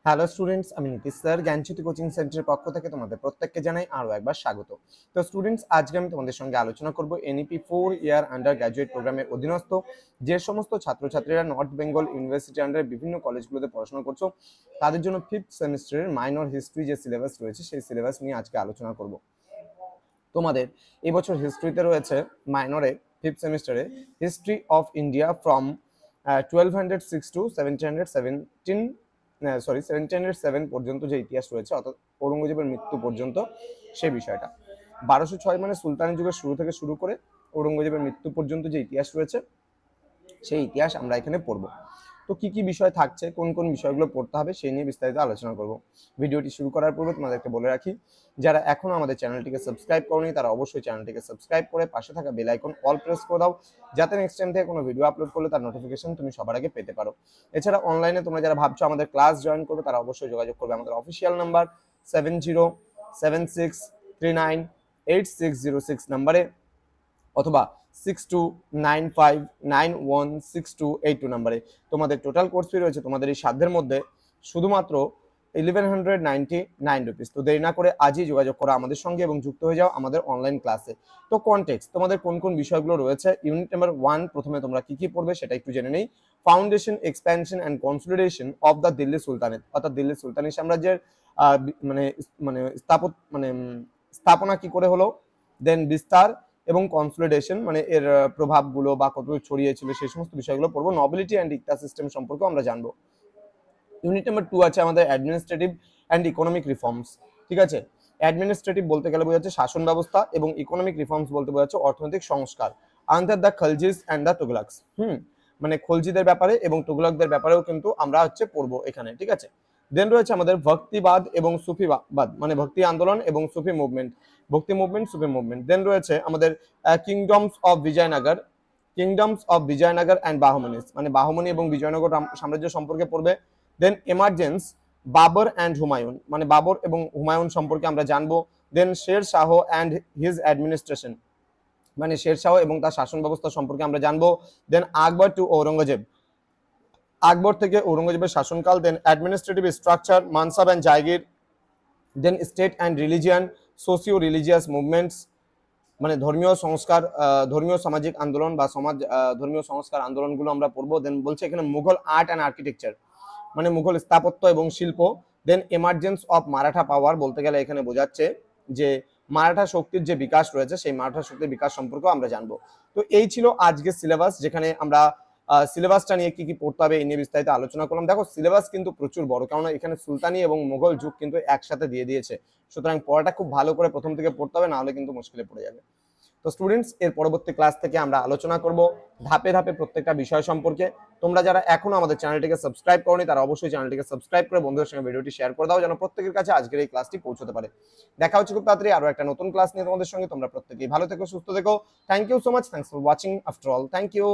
Hello students, আমি Nitish sir জ্ঞানজ্যোতি coaching সেন্টারের পক্ষ থেকে তোমাদের প্রত্যেককে জানাই আরও একবার স্বাগত। তো স্টুডেন্টস, আজকে আমি তোমাদের সঙ্গে আলোচনা করব এনইপি 4 ইয়ার আন্ডার গ্র্যাজুয়েট প্রোগ্রামের অধীনস্থ যে সমস্ত ছাত্রছাত্রীরা নর্থ বেঙ্গল ইউনিভার্সিটি আন্ডারে বিভিন্ন কলেজগুলোতে পড়াশোনা করছো তাদের জন্য 5th সেমিস্টারের মাইনর হিস্ট্রি যে সিলেবাস রয়েছে সেই সিলেবাস নিয়ে আজকে আলোচনা করব। তোমাদের এবছর হিস্ট্রিতে রয়েছে মাইনরে 5th সেমিস্টারে history of India from 1206 to 1707 পর্যন্ত যে ইতিহাস রয়েছে, অর্থাৎ ঔরঙ্গজেবের মৃত্যু পর্যন্ত সেই বিষয়টা। 1206 মানে সুলতানি যুগের শুরু থেকে শুরু করে ঔরঙ্গজেবের মৃত্যু পর্যন্ত যে ইতিহাস রয়েছে সেই ইতিহাস আমরা এখানে পড়ব। তো কি কি বিষয় থাকছে, কোন কোন বিষয়গুলো পড়তে হবে সেই নিয়ে বিস্তারিত আলোচনা করব। ভিডিওটি শুরু করার পূর্বে তোমাদেরকে বলে রাখি, যারা এখনো আমাদের চ্যানেলটিকে সাবস্ক্রাইব করোনি তারা অবশ্যই চ্যানেলটিকে সাবস্ক্রাইব করে পাশে থাকা বেল আইকন অল প্রেস করে দাও, যাতে নেক্সট টাইম থেকে কোনো ভিডিও আপলোড করলে তার নোটিফিকেশন তুমি সবার আগে পেতে পারো। এছাড়া অনলাইনে তোমরা যারা ভাবছো আমাদের ক্লাস জয়েন করবে তারা অবশ্যই যোগাযোগ করবে আমাদের অফিসিয়াল নাম্বার 7076398606 নাম্বারে, অথবা 6295916282 নাম্বারে। তোমাদের টোটাল কোর্স ফি রয়েছে তোমাদের এই সাধ্যের মধ্যে শুধুমাত্র 1199 রুপিস। তো দেরি না করে আজই যোগাযোগ করো আমাদের সঙ্গে এবং যুক্ত হয়ে যাও আমাদের অনলাইন ক্লাসে। তো কনটেক্সট, তোমাদের কোন কোন বিষয়গুলো রয়েছে, ইউনিট নাম্বার 1 প্রথমে তোমরা কি কি পড়বে সেটা একটু জেনে নেই। Foundation, expansion and consolidation of the Delhi sultanate, অর্থাৎ দিল্লি সুলতানি সাম্রাজ্যের মানে মানে স্থাপনা কি করে হলো, দেন বিস্তার এবং কনসলিডেশন মানে এর প্রভাবগুলো বা কতটুকু ছড়িয়েছিল সেই সমস্ত বিষয়গুলো পড়বো। নবিলিটি অ্যান্ড ইকতা সিস্টেম সম্পর্কে আমরা জানবো। ইউনিট নাম্বার 2 আছে আমাদের অ্যাডমিনিস্ট্রেটিভ অ্যান্ড ইকোনমিক রিফর্মস। ঠিক আছে, অ্যাডমিনিস্ট্রেটিভ বলতে গেলে বোঝাচ্ছে শাসন ব্যবস্থা এবং ইকোনমিক রিফর্মস বলতে বোঝাচ্ছে অর্থনৈতিক সংস্কার। আন্ডার দ্য খলজিস অ্যান্ড দ্য তুগলাকস, মানে খলজিদের ব্যাপারে এবং তুগলকদের ব্যাপারেও কিন্তু আমরা পড়বো এখানে। ঠিক আছে, দেন রয়েছে আমাদের ভক্তিবাদ এবং সুফিবাদ, মানে ভক্তি আন্দোলন এবং সুফি মুভমেন্ট, ভক্তি মুভমেন্ট, সুফি মুভমেন্ট। দেন রয়েছে আমাদের কিংডমস অফ বিজয়নগর অ্যান্ড বাহমনিস, মানে বাহমনি এবং বিজয়নগর সাম্রাজ্য সম্পর্কে পড়বে। দেন এমার্জেন্স বাবর অ্যান্ড হুমায়ুন, মানে বাবর এবং হুমায়ুন সম্পর্কে আমরা জানবো। দেন Sher Shah and his administration, মানে শের শাহ এবং তার শাসন ব্যবস্থা সম্পর্কে আমরা জানবো। দেন আকবর টু ঔরঙ্গজেব, আকবর থেকে ঔরঙ্গজেবের শাসনকাল। Then administrative structure, mansab and jagir. Then state and religion, socio religious movements, মানে ধর্মীয় সংস্কার, ধর্মীয় সামাজিক আন্দোলন বা ধর্মীয় সংস্কার আন্দোলনগুলো আমরা পড়বো। দেন বলছে এখানে মুঘল আর্ট অ্যান্ড আর্কিটেকচার, মানে মুঘল স্থাপত্য এবং শিল্প। দেন এমার্জেন্স অফ মারাঠা পাওয়ার, বলতে গেলে এখানে বোঝাচ্ছে যে মারাঠা শক্তির যে বিকাশ রয়েছে সেই মারাঠা শক্তির বিকাশ সম্পর্কেও আমরা জানবো। তো এই ছিল আজকের সিলেবাস, যেখানে আমরা সিলেবাসটা নিয়ে কি কি পড়তে হবে এই নিয়ে বিস্তারিত আলোচনা করলাম। দেখো সিলেবাস কিন্তু প্রচুর বড়, কারণ এখানে সুলতানি এবং মোগল যুগ কিন্তু একসাথে দিয়ে দিয়েছে, সুতরাং পড়াটা খুব ভালো করে প্রথম থেকে পড়তে হবে, না হলে কিন্তু মুশকিলে পড়ে যাবে। তো স্টুডেন্টস, এর পরবর্তী ক্লাস থেকে আমরা আলোচনা করব ধাপে ধাপে প্রত্যেকটা বিষয় সম্পর্কে। তোমরা যারা এখনো আমাদের চ্যানেলটিকে সাবস্ক্রাইব করোনি তারা অবশ্যই চ্যানেলটিকে সাবস্ক্রাইব করে বন্ধুদের সঙ্গে ভিডিওটি শেয়ার করে দাও, যেন প্রত্যেকের কাছে আজকের এই ক্লাসটি পৌঁছতে পারে। দেখা হচ্ছে খুব তাড়াতাড়ি আরো একটা নতুন ক্লাস নিয়ে তোমাদের সঙ্গে। তোমরা প্রত্যেকেই ভালো থেকো, সুস্থ থেকো। Thank you so much, thanks for watching after all, thank you.